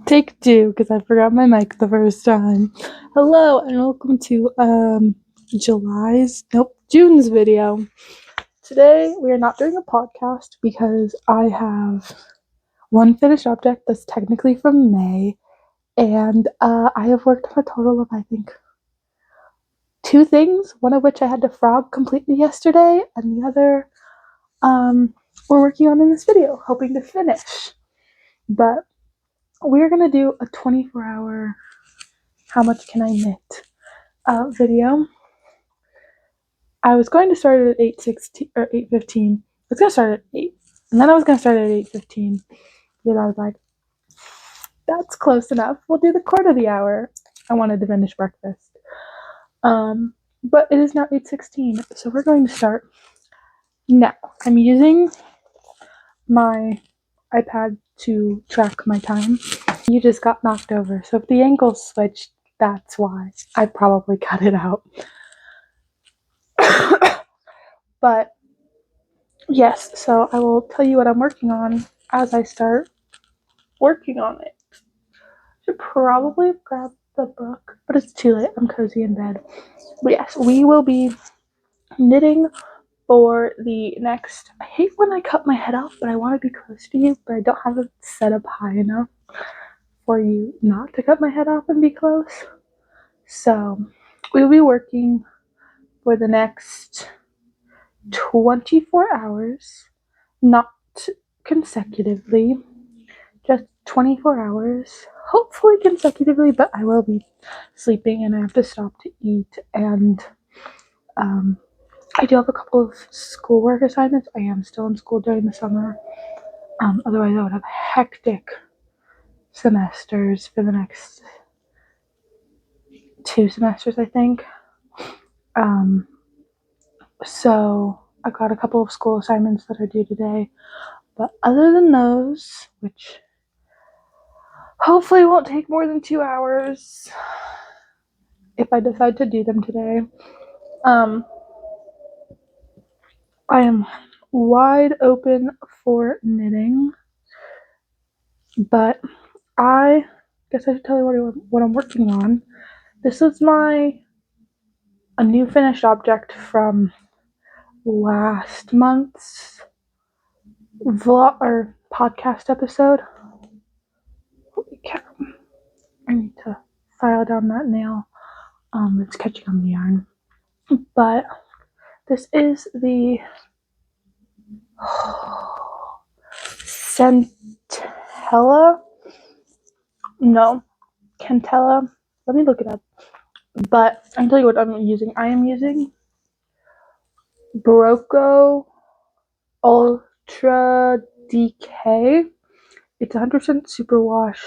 Take two, because I forgot my mic the first time. Hello, and welcome to June's video. Today, we are not doing a podcast because I have one finished object that's technically from May, and I have worked on a total of, I think, 2 things, one of which I had to frog completely yesterday, and the other we're working on in this video, hoping to finish. But we're going to do a 24-hour how much can I knit video. I was going to start it at 8:16 or 8:15. I was going to start at 8, and then I was going to start at 8:15. Because I was like, that's close enough. We'll do the quarter of the hour. I wanted to finish breakfast. But it is now 8:16, so we're going to start now. I'm using my iPad to track my time. You just got knocked over, so if the angle switched, that's why. I probably cut it out. But yes, so I will tell you what I'm working on as I start working on it. Should probably grab the book, but it's too late. I'm cozy in bed. But yes, we will be knitting for the next. I hate when I cut my head off, but I want to be close to you, but I don't have it set up high enough for you not to cut my head off and be close. So we'll be working for the next 24 hours, not consecutively, just 24 hours, hopefully consecutively, but I will be sleeping and I have to stop to eat, and I do have a couple of schoolwork assignments. I am still in school during the summer, otherwise I would have hectic semesters for the next 2 semesters, I think. So I've got a couple of school assignments that are due today, but other than those, which hopefully won't take more than 2 hours if I decide to do them today, I am wide open for knitting, but I guess I should tell you what I'm working on. This is a new finished object from last month's vlog or podcast episode. Holy cow. I need to file down that nail. It's catching on the yarn. But this is the Cantella. Let me look it up. But I can tell you what I'm using. I am using Barocco Ultra DK. It's 100% superwash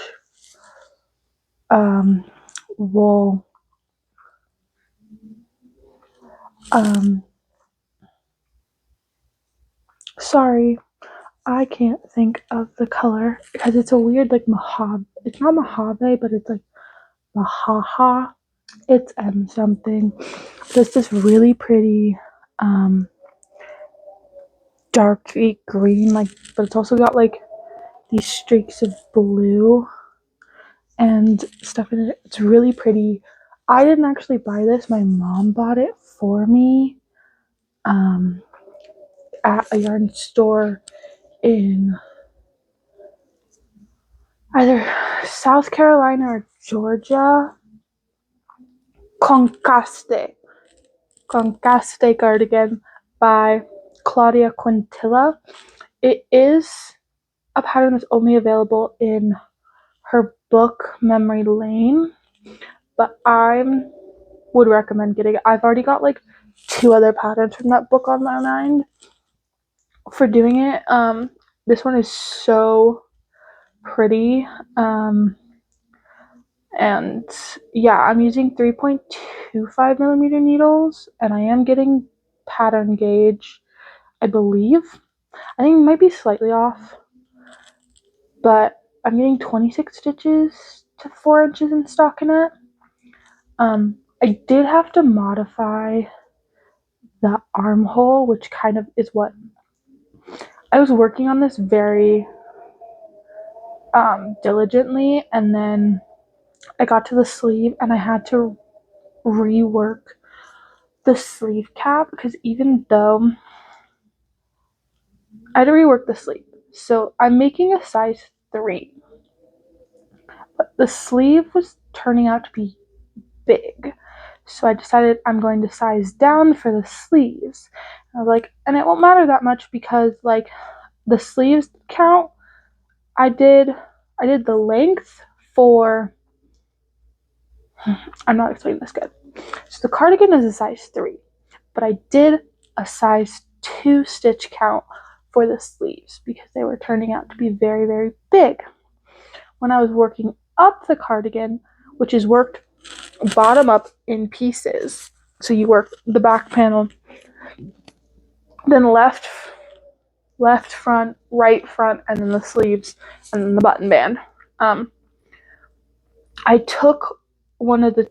wool. Sorry, I can't think of the color because it's a weird like mojave. It's not mojave, but it's like mahaha. It's something. There's this really pretty dark green, like, but it's also got like these streaks of blue and stuff in it. It's really pretty. I didn't actually buy this. My mom bought it for me at a yarn store in either South Carolina or Georgia. Conacaste Cardigan by Claudia Quintilla. It is a pattern that's only available in her book Memory Lane, but I would recommend getting it. I've already got like 2 other patterns from that book on my mind for doing it. This one is so pretty. And yeah, I'm using 3.25 millimeter needles, and I am getting pattern gauge, I believe. I think it might be slightly off, but I'm getting 26 stitches to 4 inches in stockinette. I did have to modify the armhole, which kind of is what I was working on this very diligently, and then I got to the sleeve and I had to rework the sleeve cap because even though I had to rework the sleeve, so I'm making a size 3, but the sleeve was turning out to be big. So I decided I'm going to size down for the sleeves. I was like, and it won't matter that much because like the sleeves count, I did the length for I'm not explaining this good. So the cardigan is a size 3, but I did a size 2 stitch count for the sleeves because they were turning out to be very, very big. When I was working up the cardigan, which is worked bottom up in pieces, so you work the back panel, then left front, right front, and then the sleeves, and then the button band. I took one of the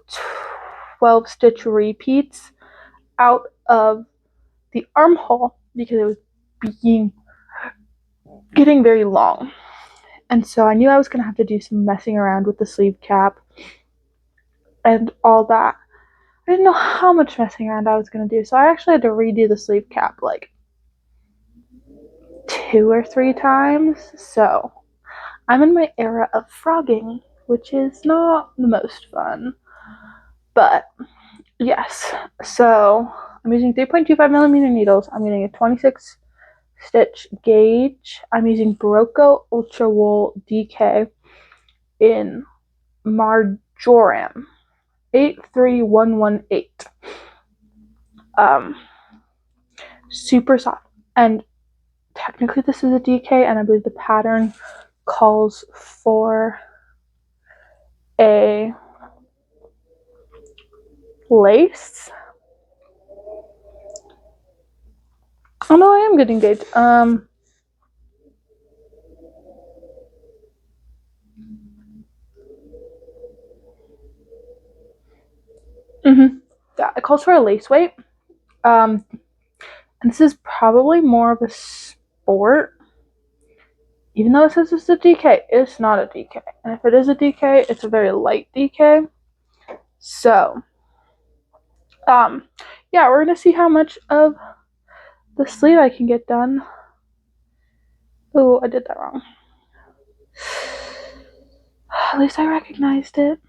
12 stitch repeats out of the armhole because it was getting very long. And so I knew I was going to have to do some messing around with the sleeve cap and all that. I didn't know how much messing around I was going to do, so I actually had to redo the sleeve cap like 2 or 3 times. So I'm in my era of frogging, which is not the most fun. But yes, so I'm using 3.25 millimeter needles. I'm getting a 26 stitch gauge. I'm using Barocco Ultra Wool DK in Marjoram 83118. Super soft. And technically this is a DK, and I believe the pattern calls for a lace. Oh no, I am getting gauge. Yeah, it calls for a lace weight. And this is probably more of a sport. Even though it says it's a DK, it's not a DK. And if it is a DK, it's a very light DK. So, yeah, we're gonna see how much of the sleeve I can get done. Oh, I did that wrong. At least I recognized it.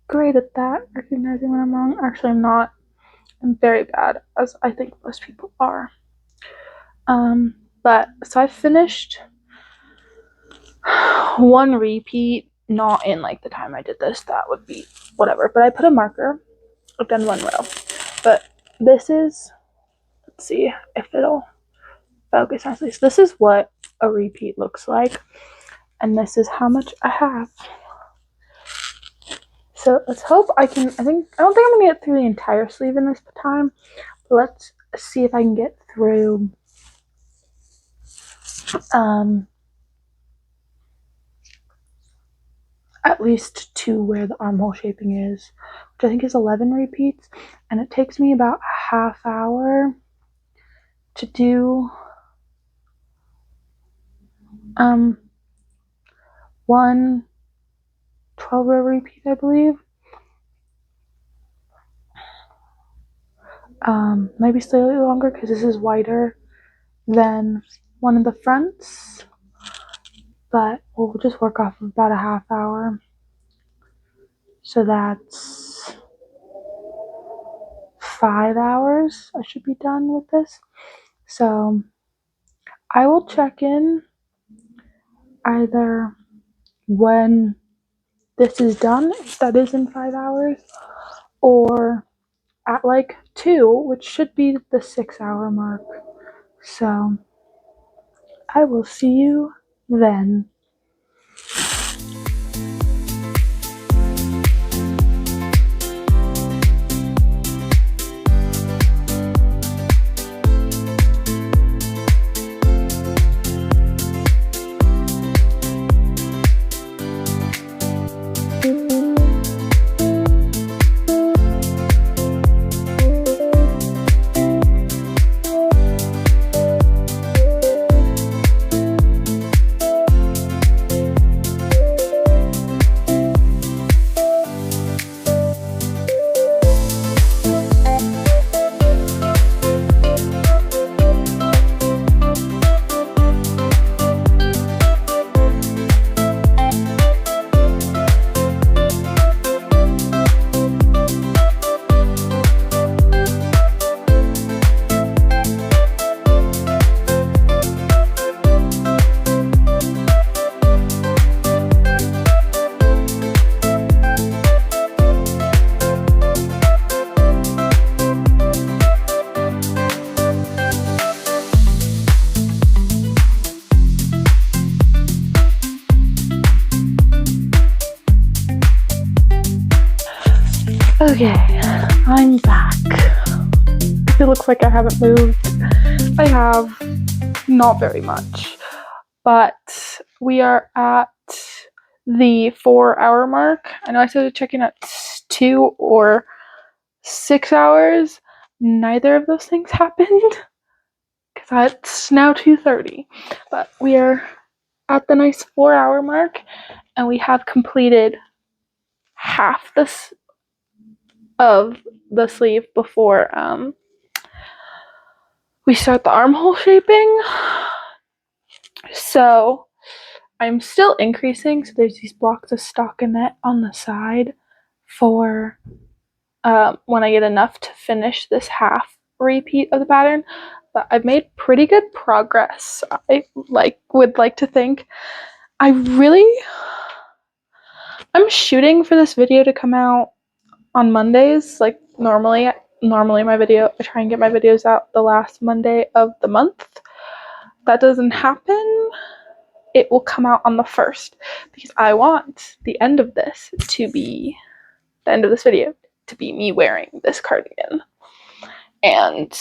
Great at that, recognizing when I'm wrong. Actually, I'm not. I'm very bad, as I think most people are. But so I finished one repeat, not in like the time I did this. That would be whatever. But I put a marker. I've done one row. But this is, let's see if it'll focus nicely. So this is what a repeat looks like, and this is how much I have. So let's hope I don't think I'm gonna get through the entire sleeve in this time, but let's see if I can get through at least to where the armhole shaping is, which I think is 11 repeats, and it takes me about a half hour to do one 12-row repeat, I believe. Maybe slightly longer because this is wider than one of the fronts, but we'll just work off of about a half hour. So that's 5 hours I should be done with this. So I will check in either when this is done, if that is in 5 hours, or at like 2, which should be the 6-hour mark. So I will see you then. Okay, I'm back. It looks like I haven't moved. I have not very much, but we are at the 4-hour mark. I know I started checking at 2 or 6 hours. Neither of those things happened because it's now 2:30, but we are at the nice 4-hour mark, and we have completed half of the sleeve before we start the armhole shaping. So I'm still increasing. So there's these blocks of stockinette on the side for when I get enough to finish this half repeat of the pattern. But I've made pretty good progress. I would like to think. I'm shooting for this video to come out on Mondays. Like normally I try and get my videos out the last Monday of the month. That doesn't happen. It will come out on the 1st because I want the end of this video to be me wearing this cardigan. And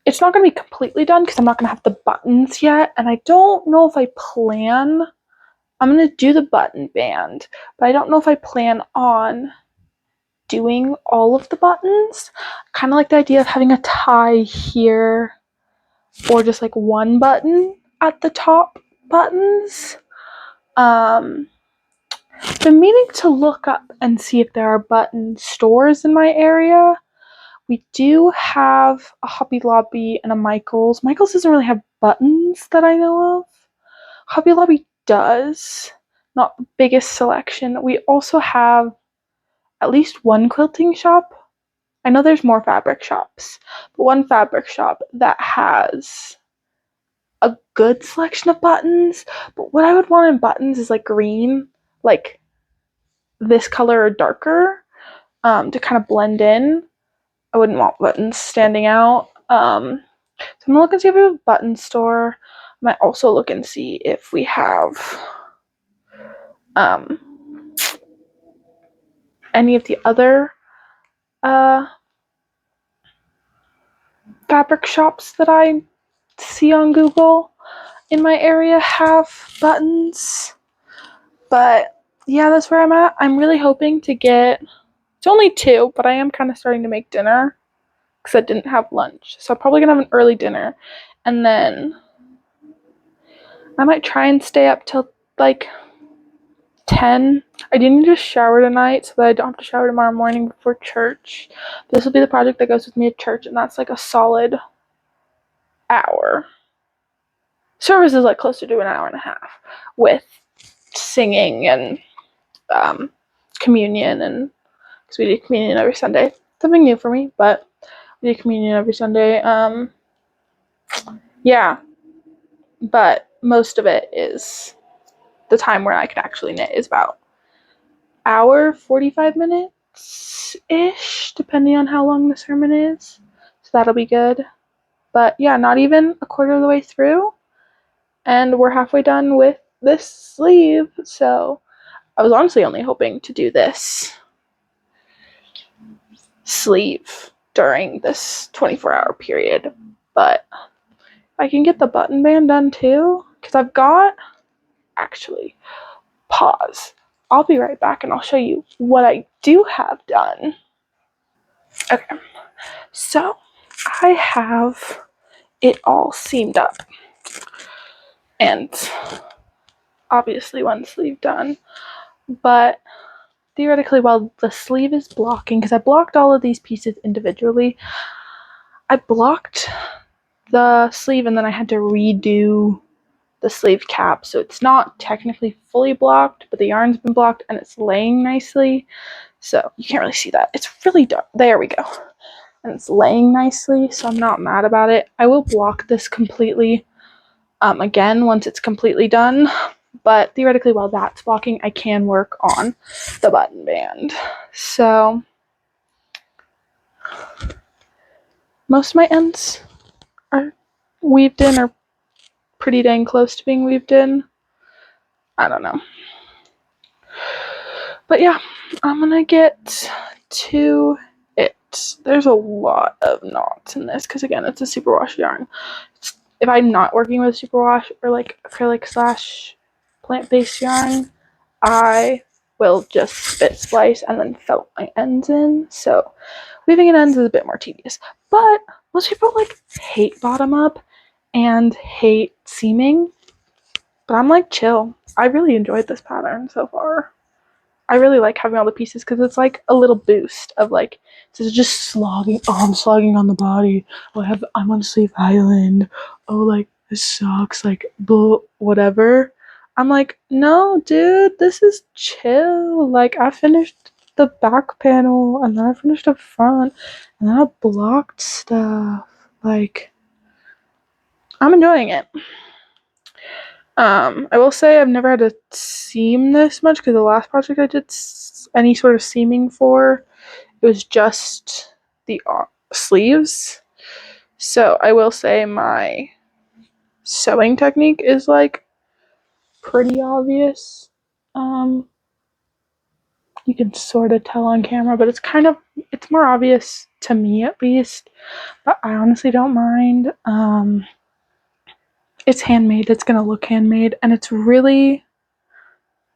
it's not going to be completely done because I'm not going to have the buttons yet, and I don't know if I'm going to do the button band, but I don't know if I plan on doing all of the buttons. I kind of like the idea of having a tie here or just like one button at the top buttons. Been meaning to look up and see if there are button stores in my area. We do have a Hobby Lobby and a Michaels. Michaels doesn't really have buttons that I know of. Hobby Lobby does. Not the biggest selection. We also have at least one quilting shop. I know there's more fabric shops, but one fabric shop that has a good selection of buttons. But what I would want in buttons is like green, like this color or darker, to kind of blend in. I wouldn't want buttons standing out. So I'm gonna look and see if we have a button store. I might also look and see if we have any of the other fabric shops that I see on Google in my area have buttons. But yeah, that's where I'm at. I'm really hoping to get, it's only 2, but I am kind of starting to make dinner because I didn't have lunch. So I'm probably going to have an early dinner. And then I might try and stay up till like 10. I do need to shower tonight so that I don't have to shower tomorrow morning before church. This will be the project that goes with me at church, and that's like a solid hour. Service is like closer to an hour and a half with singing and communion, and because we do communion every Sunday. Something new for me, but we do communion every Sunday. Yeah, but most of it is the time where I can actually knit is about hour 45 minutes ish, depending on how long the sermon is. So that'll be good. But yeah, not even a quarter of the way through, and we're halfway done with this sleeve. So I was honestly only hoping to do this sleeve during this 24-hour period, but I can get the button band done too, because I've got, actually, pause. I'll be right back and I'll show you what I do have done. Okay, so I have it all seamed up, and obviously one sleeve done, but theoretically while the sleeve is blocking, because I blocked all of these pieces individually, I blocked the sleeve and then I had to redo the sleeve cap, so it's not technically fully blocked, but the yarn's been blocked and it's laying nicely. So you can't really see that. It's really dark. There we go. And it's laying nicely, so I'm not mad about it. I will block this completely again once it's completely done, but theoretically while that's blocking, I can work on the button band. So most of my ends are weaved in, or pretty dang close to being weaved in. I don't know. But yeah, I'm gonna get to it. There's a lot of knots in this because, again, it's a superwash yarn. If I'm not working with superwash or like acrylic / plant-based yarn, I will just spit splice and then felt my ends in. So weaving in ends is a bit more tedious. But most people like hate bottom up and hate seaming. But I'm like chill. I really enjoyed this pattern so far. I really like having all the pieces because it's like a little boost of like, instead of just slogging. Oh, I'm slogging on the body. Oh, I'm on Sleep Island. Oh, like this sucks. Like, whatever. I'm like, no, dude, this is chill. Like, I finished the back panel and then I finished the front and then I blocked stuff. Like, I'm enjoying it. I will say I've never had to seam this much because the last project I did any sort of seaming for, it was just the sleeves. So I will say my sewing technique is like pretty obvious. You can sort of tell on camera, but it's more obvious to me at least. But I honestly don't mind. It's handmade. It's gonna look handmade, and it's really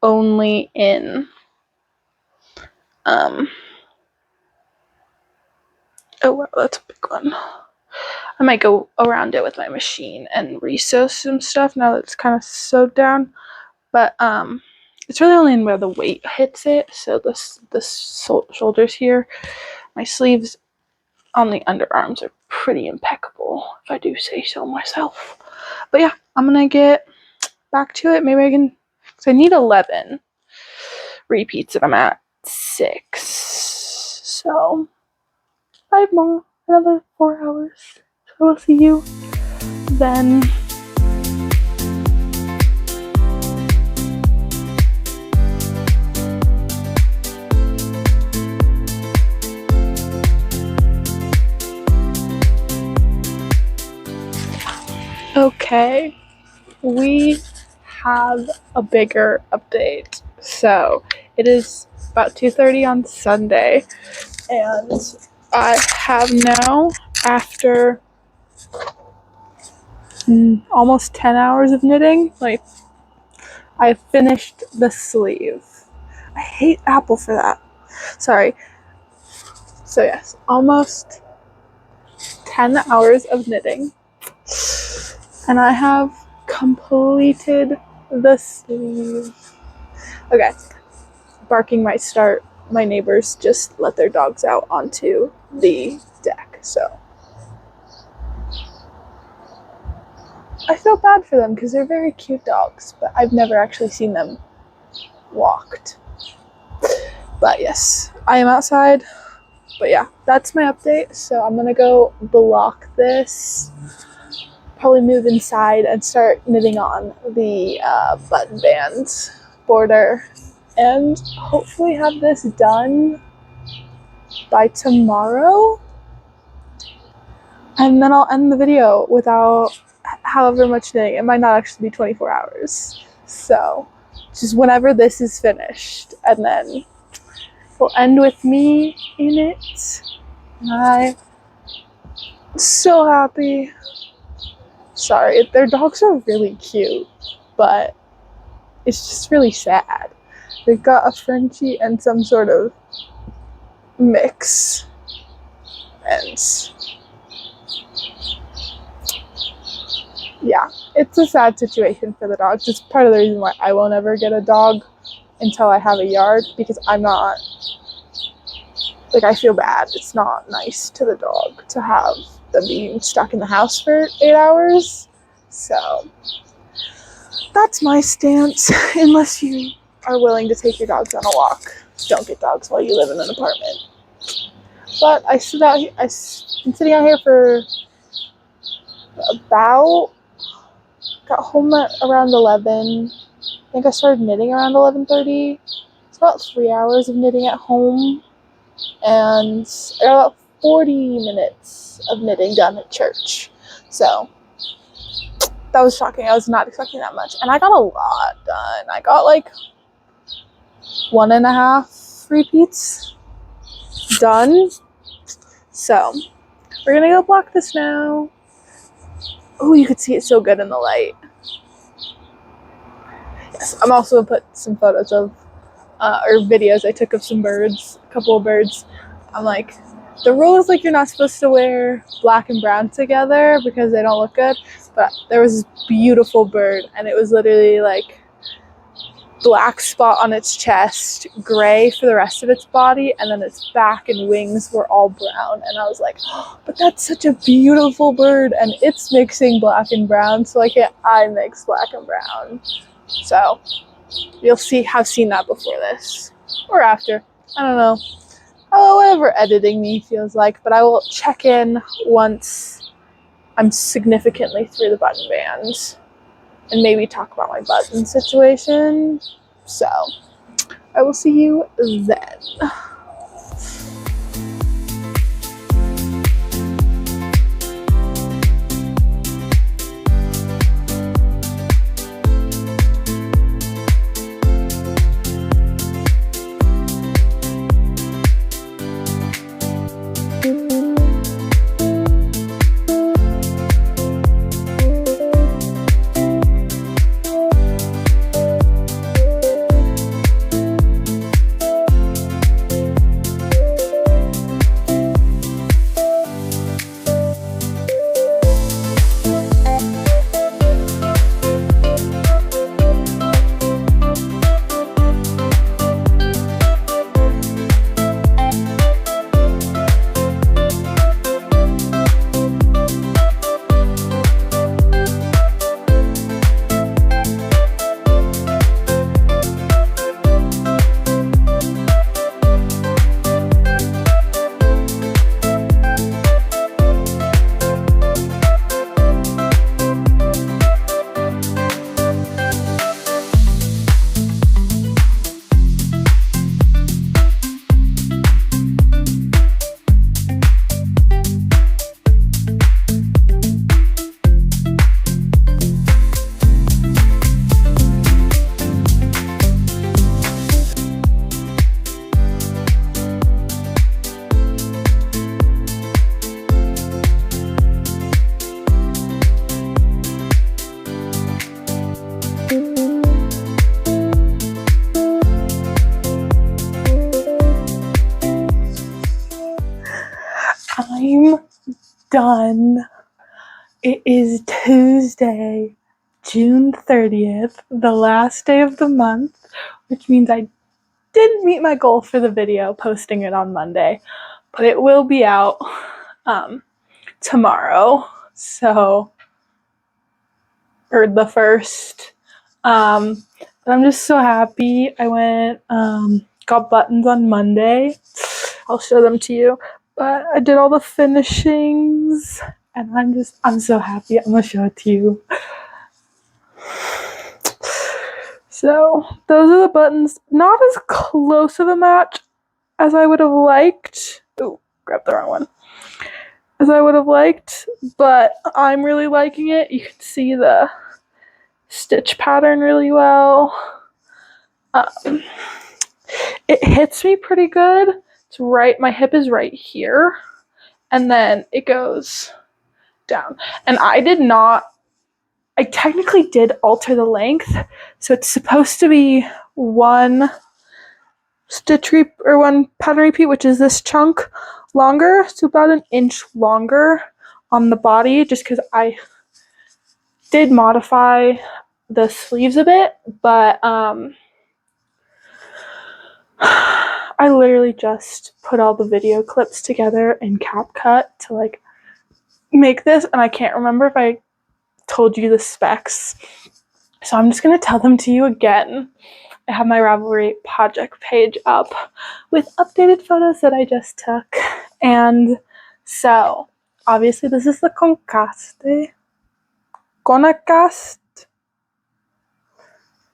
only in oh wow, that's a big one. I might go around it with my machine and resew some stuff now that it's kind of sewed down. But it's really only in where the weight hits it. So the shoulders here, my sleeves on the underarms are pretty impeccable, if I do say so myself. But yeah, I'm gonna get back to it. Maybe I can, because I need 11 repeats and I'm at 6. So 5 more, another 4 hours. So we'll see you then. Okay, we have a bigger update. So it is about 2:30 on Sunday, and I have now, after almost 10 hours of knitting, like, I finished the sleeve. I hate Apple for that. Sorry. So yes, almost 10 hours of knitting. And I have completed the sleeve. Okay. Barking might start. My neighbors just let their dogs out onto the deck, so I feel bad for them because they're very cute dogs, but I've never actually seen them walked. But yes, I am outside. But yeah, that's my update. So I'm gonna go block this, probably move inside and start knitting on the button band border, and hopefully have this done by tomorrow. And then I'll end the video without however much knitting. It might not actually be 24 hours. So just whenever this is finished, and then we'll end with me in it. And I'm so happy. Sorry, their dogs are really cute, but it's just really sad. They've got a Frenchie and some sort of mix. And yeah, it's a sad situation for the dogs. It's part of the reason why I won't ever get a dog until I have a yard, because I'm not, like, I feel bad. It's not nice to the dog to have them being stuck in the house for 8 hours. So that's my stance. Unless you are willing to take your dogs on a walk, don't get dogs while you live in an apartment. But I've been sitting out here for got home at around 11. I think I started knitting around 11:30. It's about 3 hours of knitting at home, and I got about 40 minutes of knitting done at church. So that was shocking. I was not expecting that much, and I got a lot done. I got like 1.5 repeats done. So we're gonna go block this now. Oh, you could see it so good in the light. Yes, I'm also gonna put some photos of or videos I took of some birds, a couple of birds. I'm like, the rule is like you're not supposed to wear black and brown together because they don't look good. But there was this beautiful bird, and it was literally like black spot on its chest, gray for the rest of its body, and then its back and wings were all brown. And I was like, oh, but that's such a beautiful bird, and it's mixing black and brown, so why can't I mix black and brown? So you'll have seen that before this or after. I don't know. Oh, whatever editing me feels like, but I will check in once I'm significantly through the button bands and maybe talk about my button situation. So I will see you then. I'm done. It is Tuesday, June 30th, the last day of the month, which means I didn't meet my goal for the video, posting it on Monday, but it will be out tomorrow, or the 1st. But I'm just so happy. I went, got buttons on Monday. I'll show them to you. But I did all the finishings, and I'm so happy. I'm gonna show it to you. So those are the buttons. Not as close of a match as I would have liked. Oh, grabbed the wrong one. As I would have liked, but I'm really liking it. You can see the stitch pattern really well. It hits me pretty good. It's right, my hip is right here, and then it goes down. And I technically did alter the length, so it's supposed to be one one pattern repeat, which is this chunk longer, so about an inch longer on the body, just because I did modify the sleeves a bit, but I literally just put all the video clips together in CapCut to make this, and I can't remember if I told you the specs, so I'm just gonna tell them to you again. I have my Ravelry project page up with updated photos that I just took, and so obviously this is the Conacaste.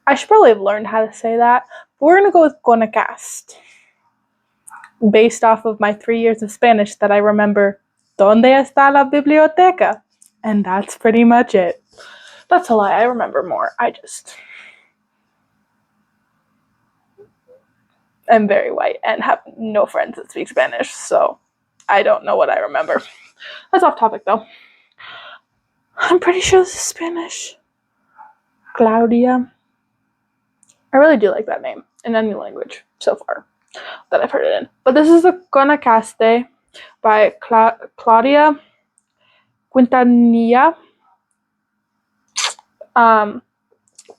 I should probably have learned how to say that, but we're gonna go with Conacaste, based off of my 3 years of Spanish that I remember. ¿Dónde está la biblioteca? And that's pretty much it. That's a lie. I remember more. am very white and have no friends that speak Spanish, so I don't know what I remember. That's off topic though. I'm pretty sure this is Spanish. Claudia. I really do like that name in any language so far that I've heard it in. But this is the Conacaste by Claudia Quintanilla.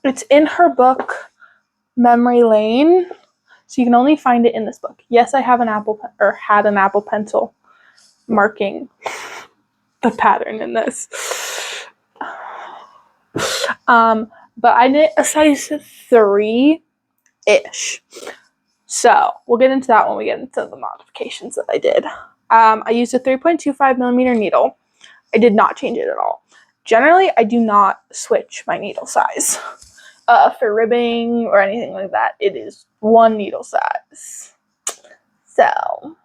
It's in her book Memory Lane, so you can only find it in this book. Yes, I have had an Apple Pencil marking the pattern in this. But I knit a size 3-ish. So we'll get into that when we get into the modifications that I did. I used a 3.25 millimeter needle. I did not change it at all. Generally, I do not switch my needle size. For ribbing or anything like that, it is one needle size. So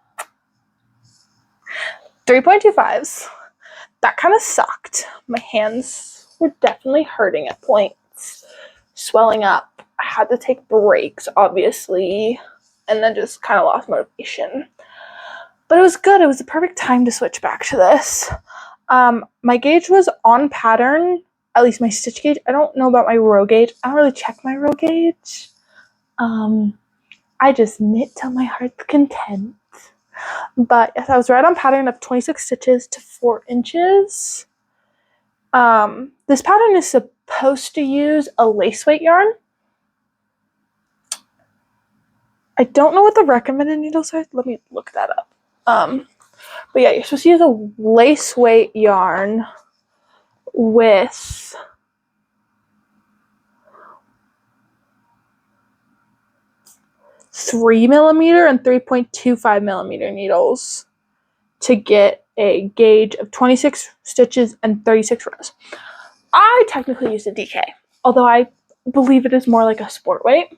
3.25s. That kind of sucked. My hands were definitely hurting at points, swelling up. I had to take breaks, obviously, and then just kind of lost motivation. But it was good. It was the perfect time to switch back to this. My gauge was on pattern, at least my stitch gauge. I don't know about my row gauge. I don't really check my row gauge. I just knit till my heart's content. But yes, I was right on pattern of 26 stitches to 4 inches. This pattern is supposed to use a lace weight yarn. I don't know what the recommended needle size. Let me look that up. But yeah, you're supposed to use a lace weight yarn with 3 millimeter and 3.25 millimeter needles to get a gauge of 26 stitches and 36 rows. I technically used a DK, although I believe it is more like a sport weight.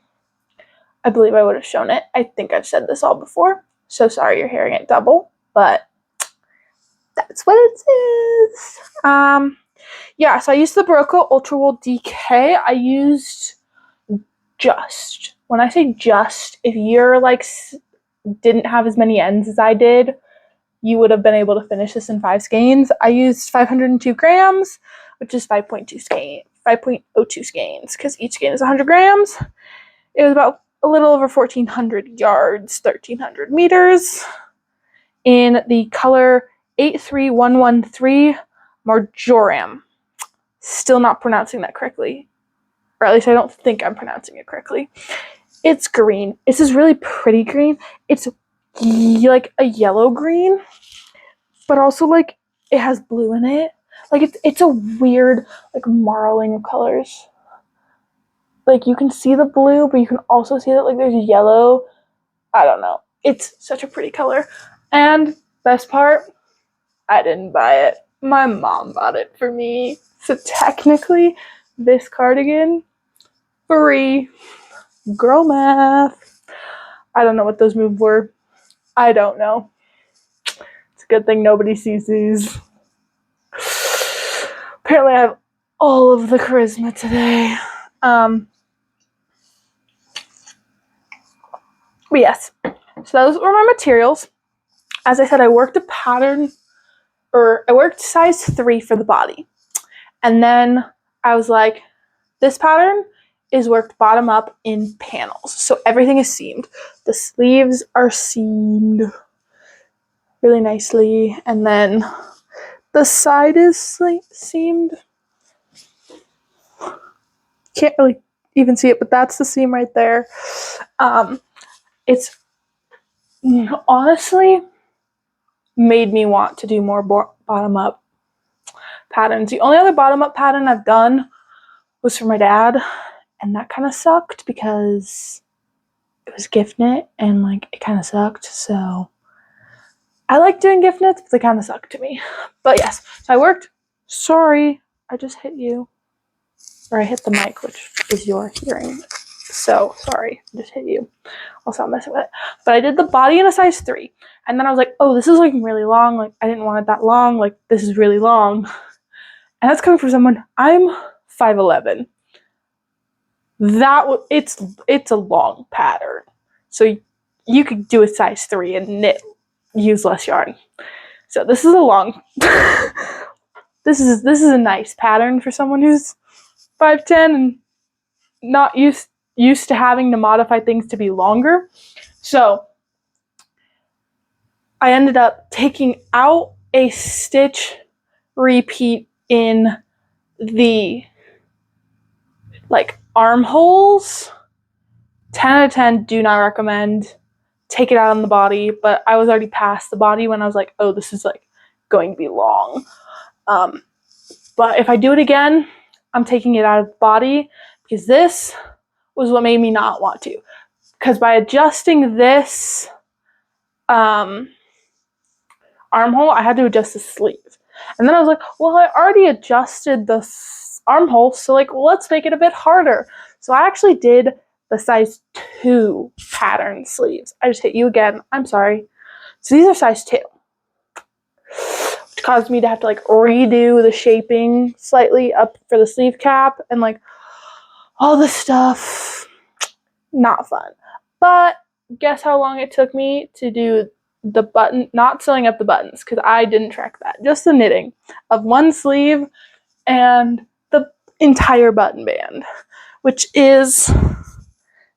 I believe I would have shown it. I think I've said this all before, so sorry you're hearing it double, but that's what it is. Yeah, so I used the Barocco Ultra Wool DK. I used just, when I say just, if you're like didn't have as many ends as I did, you would have been able to finish this in 5 skeins. I used 502 grams, which is 5.02 skeins, because each skein is 100 grams. It was about a little over 1,400 yards, 1,300 meters, in the color 83113 Marjoram. Still not pronouncing that correctly, or at least I don't think I'm pronouncing it correctly. It's green. It's this really pretty green. It's like a yellow green, but also like it has blue in it. Like it's a weird like marling of colors. Like you can see the blue, but you can also see that like there's yellow. I don't know. It's such a pretty color. And best part, I didn't buy it. My mom bought it for me. So technically, this cardigan, free. Girl math. I don't know what those moves were. I don't know. It's a good thing nobody sees these. Apparently I have all of the charisma today. But yes, so those were my materials. As I said, I worked a pattern, or I worked size 3 for the body. And then I was like, this pattern is worked bottom up in panels. So everything is seamed. The sleeves are seamed really nicely. And then the side is like seamed. Can't really even see it, but that's the seam right there. It's honestly made me want to do more bottom up patterns. The only other bottom up pattern I've done was for my dad, and that kind of sucked because it was gift knit and like it kind of sucked. So I like doing gift knits, but they kind of suck to me. But yes, so I worked. Sorry, I just hit you. Or I hit the mic, which is your hearing. So sorry, I just hit you. I'll stop messing with it. But I did the body in a size 3. And then I was like, oh, this is like really long. Like I didn't want it that long. Like this is really long. And that's coming from someone, I'm 5'11". It's a long pattern. So you could do a size 3 and knit, use less yarn. So this is a long, this is a nice pattern for someone who's 5'10" and not used to having to modify things to be longer. So I ended up taking out a stitch repeat in the like armholes. 10 out of 10, do not recommend. Take it out on the body, but I was already past the body when I was like, oh, this is like going to be long. But if I do it again, I'm taking it out of the body, because this was what made me not want to. Because by adjusting this armhole, I had to adjust the sleeve. And then I was like, well, I already adjusted the armhole, so like, let's make it a bit harder. So I actually did the size 2 pattern sleeves. I just hit you again. I'm sorry. So these are size 2. Which caused me to have to like redo the shaping slightly up for the sleeve cap and like all this stuff. Not fun. But guess how long it took me to do the button, not sewing up the buttons, because I didn't track that. Just the knitting of one sleeve and the entire button band, which is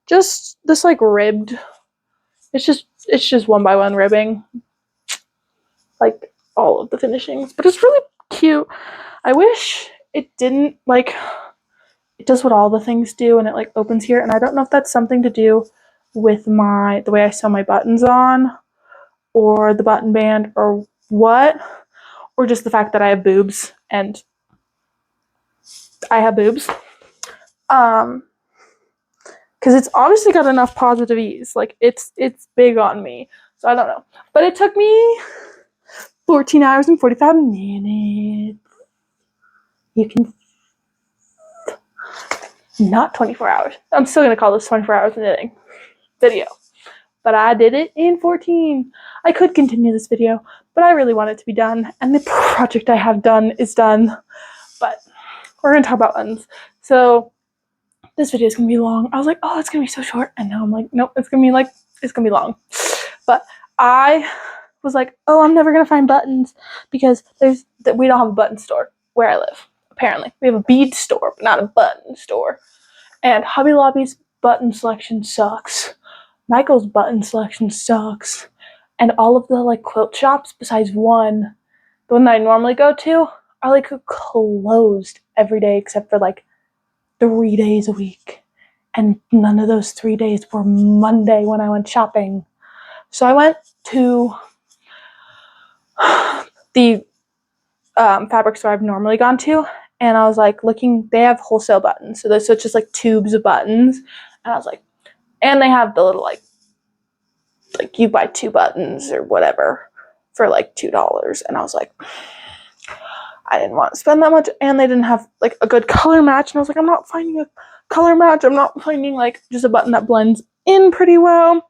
just this like ribbed. It's just 1x1 ribbing, like all of the finishings, but it's really cute. I wish it didn't like, it does what all the things do and it like opens here, and I don't know if that's something to do with the way I sew my buttons on, or the button band, or what, or just the fact that I have boobs and I have boobs. Because it's obviously got enough positive ease. Like, it's big on me. So I don't know. But it took me 14 hours and 45 minutes. You can... Not 24 hours. I'm still going to call this 24 hours of knitting video. But I did it in 14. I could continue this video, but I really want it to be done. And the project I have done is done. But we're going to talk about buttons. So... this video is going to be long. I was like, oh, it's going to be so short. And now I'm like, nope, it's going to be long. But I was like, oh, I'm never going to find buttons, because we don't have a button store where I live. Apparently. We have a bead store, but not a button store. And Hobby Lobby's button selection sucks. Michael's button selection sucks. And all of the like quilt shops, besides one, the one that I normally go to, are like closed every day except for like 3 days a week, and none of those 3 days were Monday when I went shopping. So I went to the fabric store I've normally gone to, and I was like looking. They have wholesale buttons, so it's just like tubes of buttons, and I was like, and they have the little like you buy 2 buttons or whatever for like $2, and I was like, I didn't want to spend that much, and they didn't have like a good color match, and I was like, I'm not finding a color match. I'm not finding like just a button that blends in pretty well.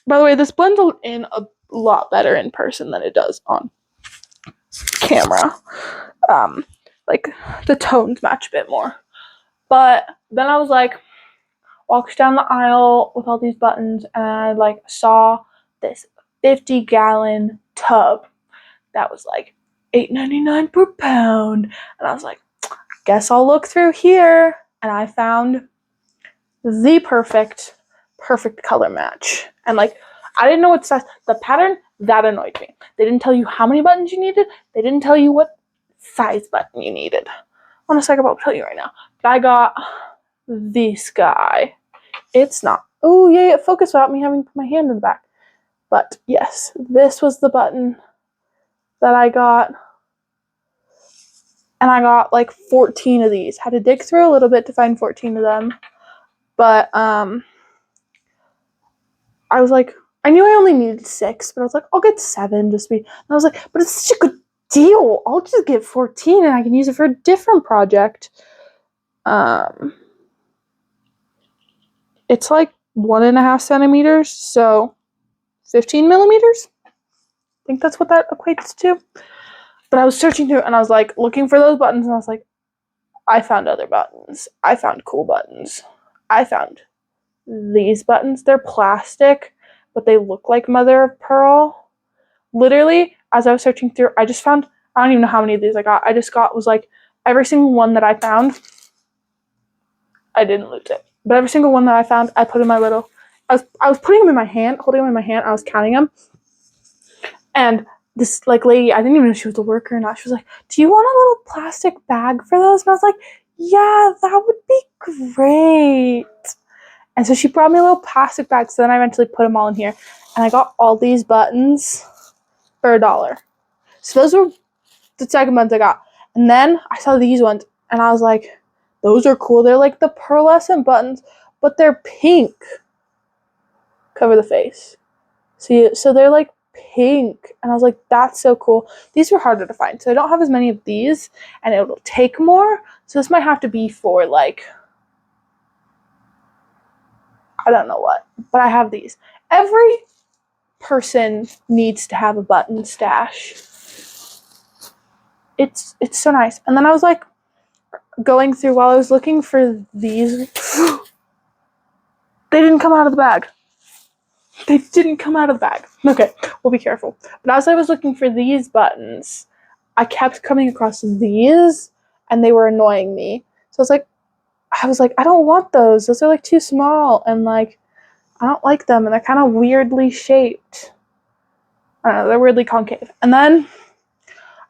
By the way, this blends in a lot better in person than it does on camera. Like the tones match a bit more. But then I was like, walked down the aisle with all these buttons, and I like saw this 50-gallon tub that was like $8.99 per pound, and I was like, guess I'll look through here, and I found the perfect color match. And like, I didn't know what size, the pattern, that annoyed me. They didn't tell you how many buttons you needed. They didn't tell you what size button you needed. Honestly, I will tell you right now. But I got this guy. It's not, oh yeah, it focused without me having to put my hand in the back. But yes, this was the button that I got, and I got like 14 of these. Had to dig through a little bit to find 14 of them, but I was like, I knew I only needed 6, but I was like, I'll get 7 just be. And I was like, but it's such a good deal. I'll just get 14 and I can use it for a different project. It's like 1.5 centimeters, so 15 millimeters. I think that's what that equates to. But I was searching through, and I was like looking for those buttons, and I was like, I found other buttons. I found cool buttons. I found these buttons. They're plastic, but they look like mother of pearl. Literally, as I was searching through, I just found, I don't even know how many of these I got. I just got, was like, every single one that I found, I didn't lose it. But every single one that I found, I put in my little, I was putting them in my hand, holding them in my hand, I was counting them. And this like lady, I didn't even know she was a worker or not. She was like, "Do you want a little plastic bag for those?" And I was like, "Yeah, that would be great." And so she brought me a little plastic bag. So then I eventually put them all in here, and I got all these buttons for $1. So those were the second buttons I got. And then I saw these ones, and I was like, "Those are cool. They're like the pearlescent buttons, but they're pink." Cover the face. See, so they're like pink, and I was like, that's so cool. These were harder to find, so I don't have as many of these, and it'll take more, so this might have to be for like, I don't know what, but I have these. Every person needs to have a button stash. It's so nice. And then I was like going through while I was looking for these. They didn't come out of the bag. They didn't come out of the bag. Okay, we'll be careful. But as I was looking for these buttons, I kept coming across these, and they were annoying me. So I was like, I don't want those. Those are like too small, and like, I don't like them, and they're kind of weirdly shaped. I don't know, they're weirdly concave. And then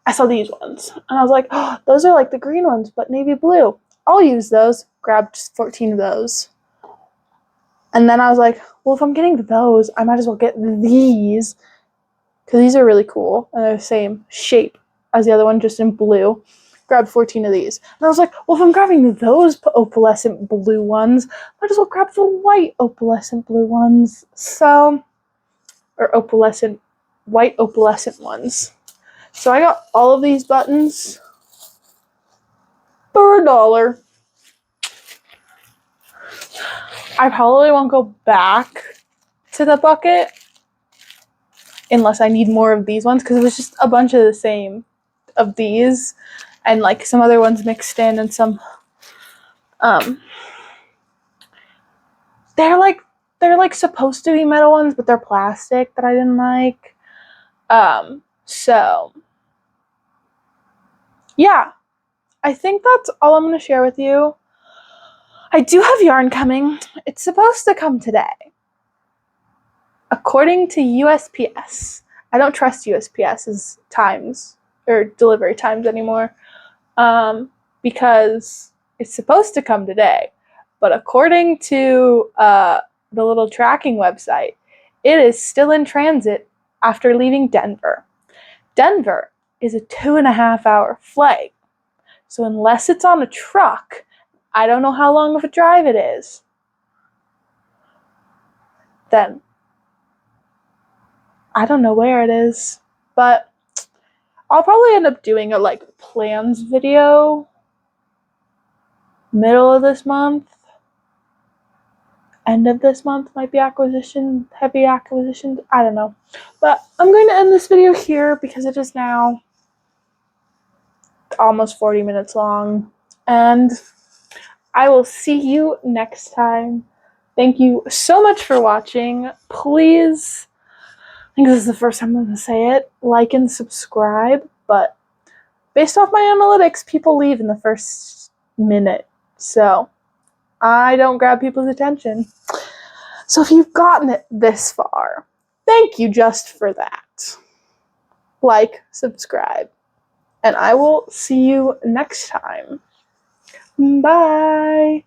I saw these ones, and I was like, oh, those are like the green ones, but navy blue. I'll use those. Grabbed 14 of those. And then I was like, well, if I'm getting those, I might as well get these, because these are really cool, and they're the same shape as the other one, just in blue. Grabbed 14 of these. And I was like, well, if I'm grabbing those opalescent blue ones, I might as well grab the white opalescent blue ones. So, or opalescent, white opalescent ones. So I got all of these buttons for $1. I probably won't go back to the bucket unless I need more of these ones, because it was just a bunch of the same of these, and like some other ones mixed in, and some they're like supposed to be metal ones, but they're plastic that I didn't like. So yeah, I think that's all I'm going to share with you. I do have yarn coming. It's supposed to come today, according to USPS. I don't trust USPS's times or delivery times anymore, because it's supposed to come today, but according to the little tracking website, it is still in transit after leaving Denver. Denver is a 2.5-hour flight, so unless it's on a truck, I don't know how long of a drive it is, then I don't know where it is. But I'll probably end up doing a like plans video middle of this month. End of this month might be heavy acquisitions, I don't know. But I'm going to end this video here because it is now almost 40 minutes long, and I will see you next time. Thank you so much for watching. Please, I think this is the first time I'm going to say it, like and subscribe, but based off my analytics, people leave in the first minute, so I don't grab people's attention. So if you've gotten it this far, thank you just for that. Like, subscribe, and I will see you next time. Bye!